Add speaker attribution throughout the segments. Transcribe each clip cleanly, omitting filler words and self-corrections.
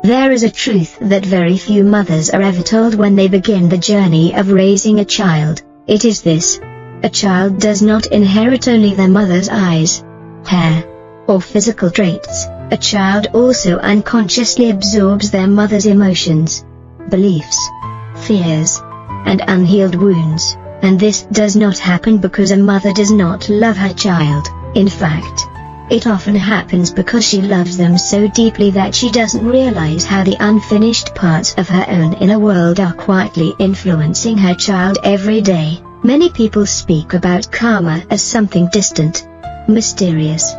Speaker 1: There is a truth that very few mothers are ever told when they begin the journey of raising a child. It is this: a child does not inherit only their mother's eyes, hair, or physical traits. A child also unconsciously absorbs their mother's emotions, beliefs, fears, and unhealed wounds. And this does not happen because a mother does not love her child. In fact, it often happens because she loves them so deeply that she doesn't realize how the unfinished parts of her own inner world are quietly influencing her child every day. Many people speak about karma as something distant, mysterious,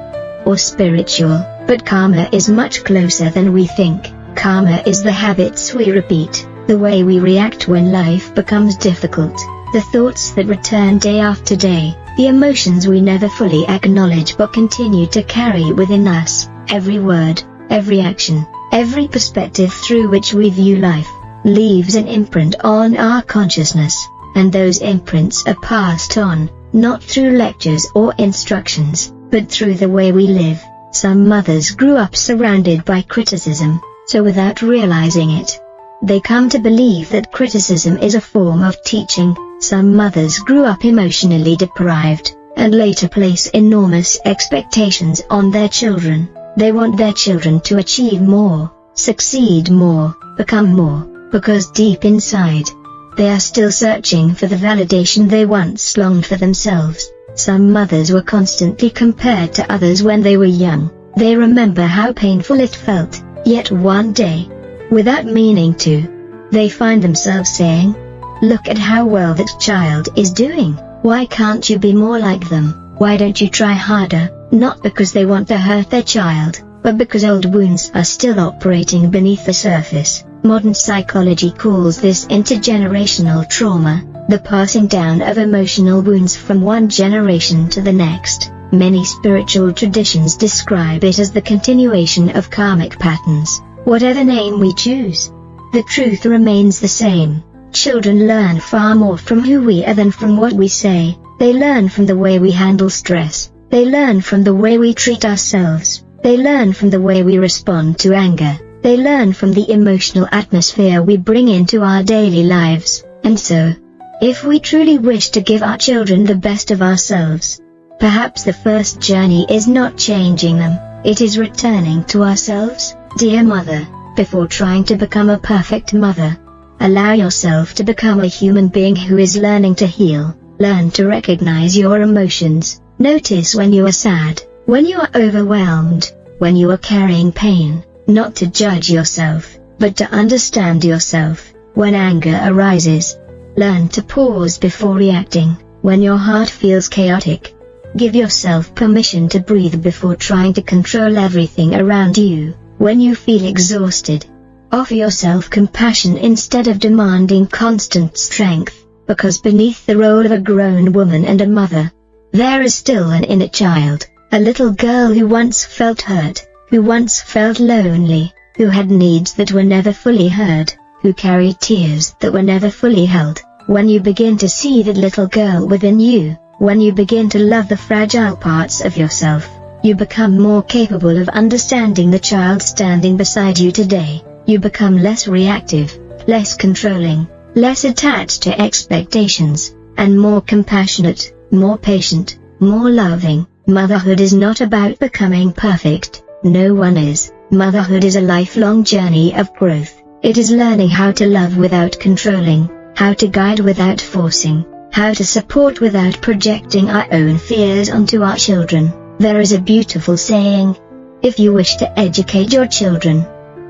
Speaker 1: or spiritual, but karma is much closer than we think. Karma is the habits we repeat, the way we react when life becomes difficult, the thoughts that return day after day, the emotions we never fully acknowledge but continue to carry within us. Every word, every action, every perspective through which we view life, leaves an imprint on our consciousness, and those imprints are passed on, not through lectures or instructions, but through the way we live. Some mothers grew up surrounded by criticism, so without realizing it, they come to believe that criticism is a form of teaching. Some mothers grew up emotionally deprived, and later place enormous expectations on their children. They want their children to achieve more, succeed more, become more, because deep inside, they are still searching for the validation they once longed for themselves. Some mothers were constantly compared to others when they were young. They remember how painful it felt, yet one day, without meaning to, they find themselves saying, "Look at how well that child is doing. Why can't you be more like them? Why don't you try harder?" Not because they want to hurt their child, but because old wounds are still operating beneath the surface. Modern psychology calls this intergenerational trauma, the passing down of emotional wounds from one generation to the next. Many spiritual traditions describe it as the continuation of karmic patterns. Whatever name we choose, the truth remains the same. Children learn far more from who we are than from what we say. They learn from the way we handle stress. They learn from the way we treat ourselves. They learn from the way we respond to anger. They learn from the emotional atmosphere we bring into our daily lives. And so, if we truly wish to give our children the best of ourselves, perhaps the first journey is not changing them, it is returning to ourselves. Dear mother, before trying to become a perfect mother, allow yourself to become a human being who is learning to heal. Learn to recognize your emotions. Notice when you are sad, when you are overwhelmed, when you are carrying pain. Not to judge yourself, but to understand yourself. When anger arises, learn to pause before reacting. When your heart feels chaotic, give yourself permission to breathe before trying to control everything around you. When you feel exhausted, offer yourself compassion instead of demanding constant strength, because beneath the role of a grown woman and a mother, there is still an inner child, a little girl who once felt hurt, who once felt lonely, who had needs that were never fully heard, who carried tears that were never fully held. When you begin to see that little girl within you, when you begin to love the fragile parts of yourself, you become more capable of understanding the child standing beside you today. You become less reactive, less controlling, less attached to expectations, and more compassionate, more patient, more loving. Motherhood is not about becoming perfect. No one is. Motherhood is a lifelong journey of growth. It is learning how to love without controlling, how to guide without forcing, how to support without projecting our own fears onto our children. There is a beautiful saying: if you wish to educate your children,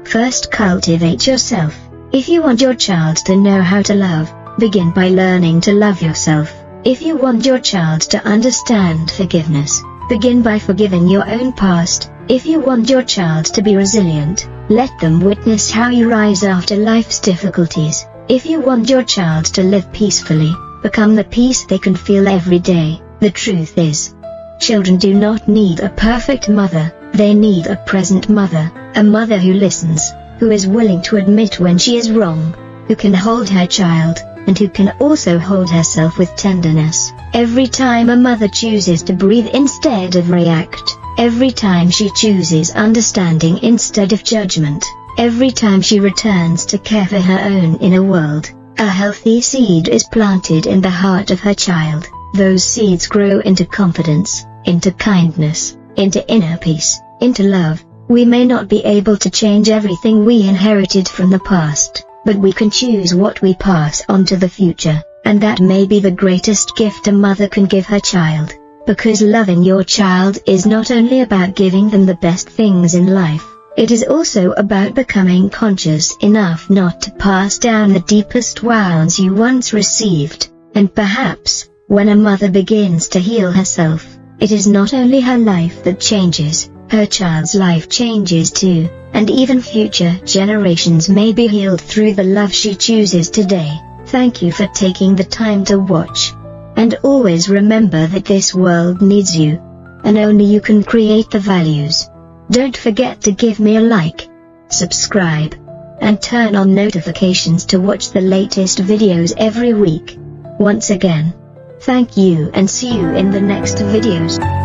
Speaker 1: first cultivate yourself. If you want your child to know how to love, begin by learning to love yourself. If you want your child to understand forgiveness, begin by forgiving your own past. If you want your child to be resilient, let them witness how you rise after life's difficulties. If you want your child to live peacefully, become the peace they can feel every day. The truth is, children do not need a perfect mother, they need a present mother, a mother who listens, who is willing to admit when she is wrong, who can hold her child, and who can also hold herself with tenderness. Every time a mother chooses to breathe instead of react, every time she chooses understanding instead of judgment, Every time she returns to care for her own inner world, a healthy seed is planted in the heart of her child. Those seeds grow into confidence, into kindness, into inner peace, into love. We may not be able to change everything we inherited from the past, but we can choose what we pass on to the future, and that may be the greatest gift a mother can give her child. Because loving your child is not only about giving them the best things in life, it is also about becoming conscious enough not to pass down the deepest wounds you once received. And perhaps, when a mother begins to heal herself, it is not only her life that changes, her child's life changes too, and even future generations may be healed through the love she chooses today. Thank you for taking the time to watch. And always remember that this world needs you, and only you can create the values. Don't forget to give me a like, subscribe, and turn on notifications to watch the latest videos every week. Once again, thank you and see you in the next videos.